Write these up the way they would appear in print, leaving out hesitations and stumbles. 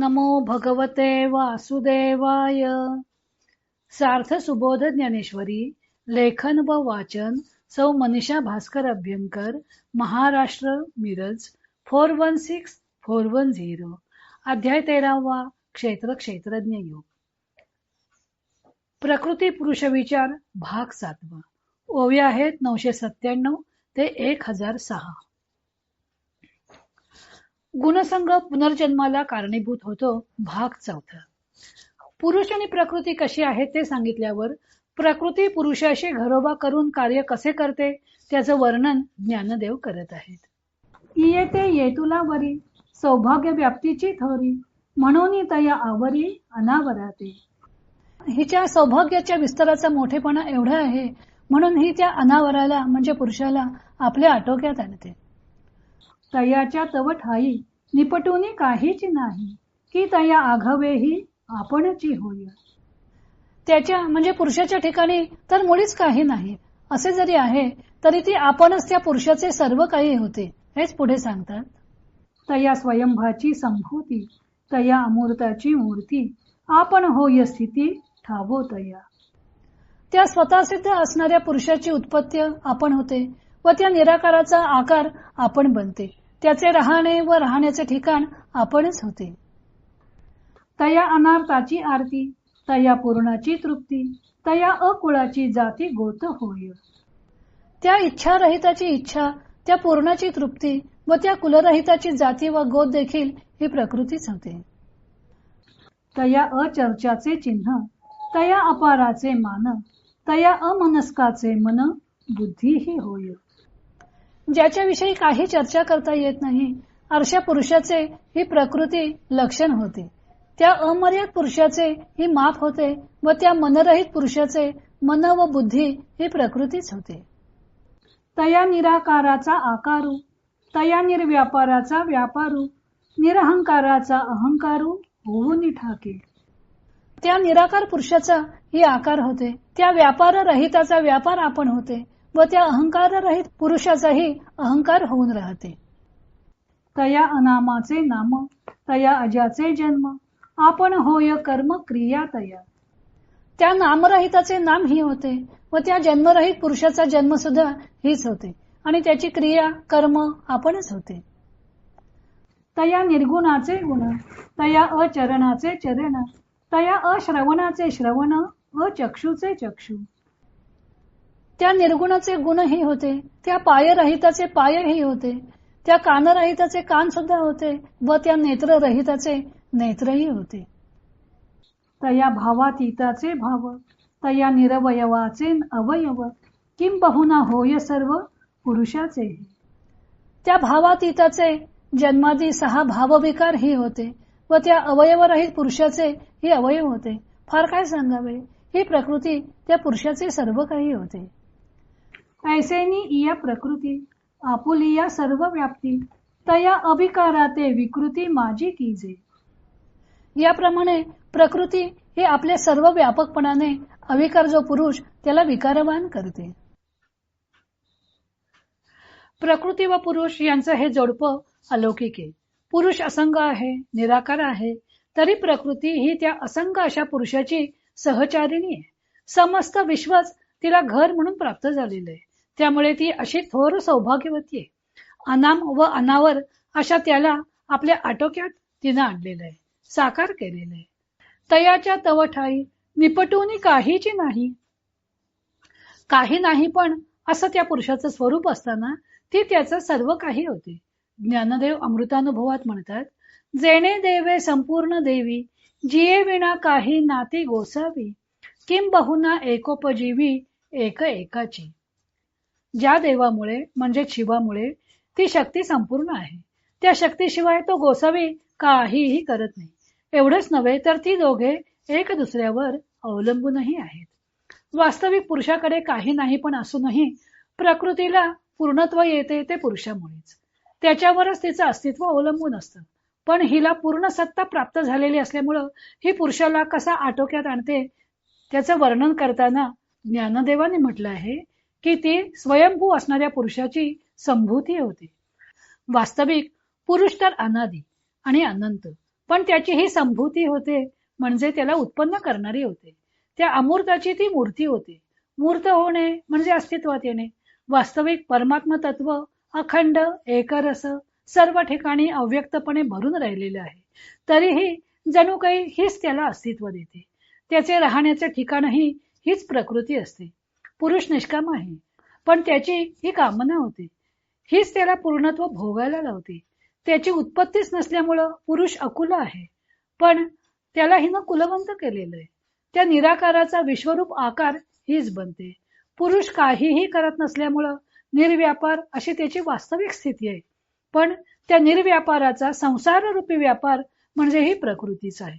नमो भगवते वासुदेवाय. सार्थ सुबोध ज्ञानेश्वरी. लेखन व वाचन सौ मनीषा भास्कर अभ्यंकर, महाराष्ट्र, मिरज 416410. अध्याय 13वा. क्षेत्र क्षेत्रज्ञ योग. प्रकृती पुरुष विचार भाग 7. ओव्या आहेत 997 ते 1006. गुणसंग पुनर्जन्माला कारणीभूत होतो. भाग 4. पुरुष आणि प्रकृती कशी आहे ते सांगितल्यावर प्रकृती पुरुषाशी घरोबा करून कार्य कसे करते त्याचं वर्णन ज्ञानदेव करत आहेत. येते येतुला वरी सौभाग्य व्याप्तीची थोरी, म्हणून तया आवरी अनावराते. हिच्या सौभाग्याच्या विस्ताराचा मोठेपणा एवढा आहे म्हणून ही त्या अनावराला म्हणजे पुरुषाला आपल्या आटोक्यात आणते. तयाच्या तव ठाई निपटून काहीच नाही, की तया आघावेही आपणची होय. त्याच्या म्हणजे पुरुषाच्या ठिकाणी तर मुळीच काही नाही असे जरी आहे तरी ती आपणच त्या पुरुषाचे सर्व काही होते हेच पुढे सांगतात. तया स्वयंभाची संभूती, तया अमूर्ताची मूर्ती, आपण होय स्थिती ठावो तया. त्या स्वतः सिद्ध असणाऱ्या पुरुषाची उत्पत्ती आपण होते व त्या निराकाराचा आकार आपण बनते. त्याचे राहणे व राहण्याचे ठिकाण आपणच होते. तया अनार्ताची आरती, तया पूर्णाची तृप्ती, तया अकुळाची जाती गोत होय. त्या इच्छारहिताची इच्छा, त्या पूर्णाची तृप्ती व त्या कुलरहिताची जाती व गोत देखील ही प्रकृतीच होते. तया अचर्चाचे चिन्ह, तया अपाराचे मान, तया अमनस्काचे मन बुद्धीही होय. ज्याच्याविषयी काही चर्चा करता येत नाही अशा पुरुषाचे ही प्रकृती लक्षण होते. त्या अमर्याद पुरुषाचे ही माप होते व त्या मनरहित पुरुषाचे मन व बुद्धी ही प्रकृतीच होते. तया निराकाराचा आकारू, तया निर्व्यापाराचा व्यापारू, निरहंकाराचा अहंकारू होऊन ठाके. त्या निराकार पुरुषाचा ही आकार होते, त्या व्यापार रहिताचा व्यापार आपण होते व त्या अहंकार रहित पुरुषाचाही अहंकार होऊन राहते. तया अनामाचे नाम, तया अजाचे जन्म, आपण होय कर्म क्रिया तया. त्या नामरहिताचे नाम ही होते व त्या जन्मरहित पुरुषाचा जन्म सुद्धा हीच होते आणि त्याची क्रिया कर्म आपणच होते. तया निर्गुणाचे गुण, तया अचरणाचे चरण, तया अश्रवणाचे श्रवण, अचक्षुचे चक्षु. त्या निर्गुणाचे गुणही होते, त्या पायरहिताचे पायही होते, त्या कानरहिताचे कान सुद्धा होते व त्या नेत्ररहिताचे नेत्रही होते. तया भावातीताचे भाव, तया निरवयवाचे अवयव, किंबहुना होय सर्व पुरुषाचे. त्या भावातीताचे जन्मादी 6 भावविकार ही होते व त्या अवयवरहित पुरुषाचे ही अवयव होते. फार काय सांगावे, ही प्रकृती त्या पुरुषाचे सर्व काही होते. ऐसेनी इया प्रकृती आपुलिया सर्व व्याप्ती, तया अविकाराते विकृती माझी कीजे. याप्रमाणे प्रकृती ही आपल्या सर्व व्यापकपणाने अविकार जो पुरुष त्याला विकारवान करते. प्रकृती व पुरुष यांचं हे जोडपं अलौकिक आहे. पुरुष असंग आहे, निराकार आहे, तरी प्रकृती ही त्या असंग अशा पुरुषाची सहचारिणी आहे. समस्त विश्वच तिला घर म्हणून प्राप्त झालेलं आहे. त्यामुळे ती अशी थोर सौभाग्यवती आहे. अनाम व अनावर अशा त्याला आपल्या आटोक्यात तिनं आणलेलं आहे, साकार केलेलं आहे. तयाच्या तव ठाई निपटून काहीच नाही, काही नाही पण असं त्या पुरुषाचं स्वरूप असताना ती त्याचं सर्व काही होते. ज्ञानदेव अमृतानुभवात म्हणतात, जेणे देवे संपूर्ण देवी, जिये विना काही नाती गोसावी, किंबहुना एकोपजीवी एक एकाची. ज्या देवामुळे म्हणजे शिवामुळे ती शक्ती संपूर्ण आहे, त्या शक्तीशिवाय तो गोसावी काहीही करत नाही. एवढंच नव्हे तर ती दोघे एक दुसऱ्यावर अवलंबूनही आहेत. वास्तविक पुरुषाकडे काही नाही पण असूनही प्रकृतीला पूर्णत्व येते ते पुरुषामुळेच. त्याच्यावरच तिचं अस्तित्व अवलंबून असतं. पण हिला पूर्ण सत्ता प्राप्त झालेली असल्यामुळं ही पुरुषाला कसा आटोक्यात आणते त्याचं वर्णन करताना ज्ञानदेवाने म्हटलं आहे की ती स्वयंभू असणाऱ्या पुरुषाची संभूती होती. वास्तविक पुरुष तर अनादी आणि अनंत पण त्याची ही संभूती होते म्हणजे त्याला उत्पन्न करणारी होते. त्या अमूर्ताची ती मूर्ती होते. मूर्त होणे म्हणजे अस्तित्वात येणे. वास्तविक परमात्म तत्व अखंड एकरस सर्व ठिकाणी अव्यक्तपणे भरून राहिलेले आहे. तरीही जणू काही हीच त्याला अस्तित्व देते. त्याचे राहण्याचे ठिकाणही हीच प्रकृती असते. पुरुष निष्काम आहे, पण त्याची ही कामना होती. हीच त्याला पूर्णत्व भोगायला लावते. त्याची उत्पत्तीच नसल्यामुळं पुरुष अकुल आहे, पण त्याला हिनं कुलवंत केलेलं आहे. त्या निराकाराचा विश्वरूप आकार हीच बनते. पुरुष काहीही करत नसल्यामुळं निर्व्यापार अशी त्याची वास्तविक स्थिती आहे. पण त्या निर्व्यापाराचा संसाररूपी व्यापार म्हणजे ही प्रकृतीच आहे.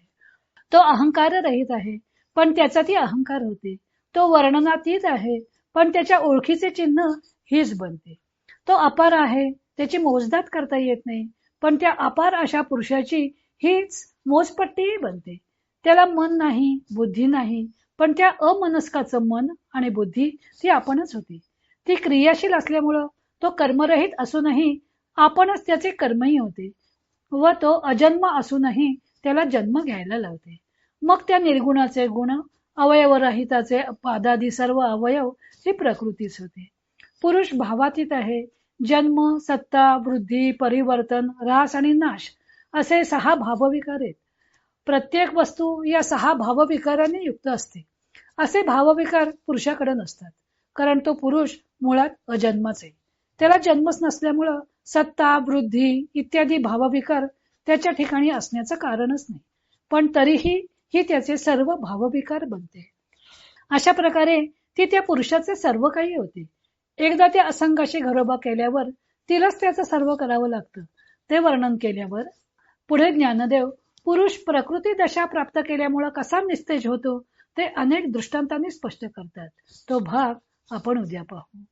तो अहंकार रहित आहे, पण त्याचा ती अहंकार होते. तो वर्णनातीत आहे, पण त्याच्या ओळखीचे चिन्ह हीच बनते. तो अपार आहे, त्याची मोजदाद करता येत नाही, पण त्या अपार अशा पुरुषाची हीच मोजपट्टीही बनते. त्याला मन नाही, बुद्धी नाही, पण त्या अमनस्काचं मन आणि बुद्धी ती आपणच होती. ती क्रियाशील असल्यामुळं तो कर्मरहित असूनही आपणच त्याचे कर्मही होते व तो अजन्म असूनही त्याला जन्म घ्यायला लावते. मग त्या निर्गुणाचे गुण, अवयवरहिताचे पादादी सर्व अवयव ही प्रकृतीच होते. पुरुष भावातीत आहे. जन्म, सत्ता, वृद्धी, परिवर्तन, ऱ्हास आणि नाश असे 6 भावविकार आहेत. प्रत्येक वस्तू या 6 भावविकाराने युक्त असते. असे भावविकार पुरुषाकडे नसतात, कारण तो पुरुष मुळात अजन्मच आहे. त्याला जन्मच नसल्यामुळं सत्ता, वृद्धी इत्यादी भावविकार त्याच्या ठिकाणी असण्याचं कारणच नाही. पण तरीही ही त्याचे सर्व भावविकार बनते. अशा प्रकारे ती त्या पुरुषाचे सर्व काही होते. एकदा त्या असंगाशी घरोबा केल्यावर तिलाच त्याचं सर्व करावं लागतं. ते वर्णन केल्यावर पुढे ज्ञानदेव पुरुष प्रकृती दशा प्राप्त केल्यामुळे कसा निस्तेज होतो ते अनेक दृष्टांतांनी स्पष्ट करतात. तो भाग आपण उद्या पाहू.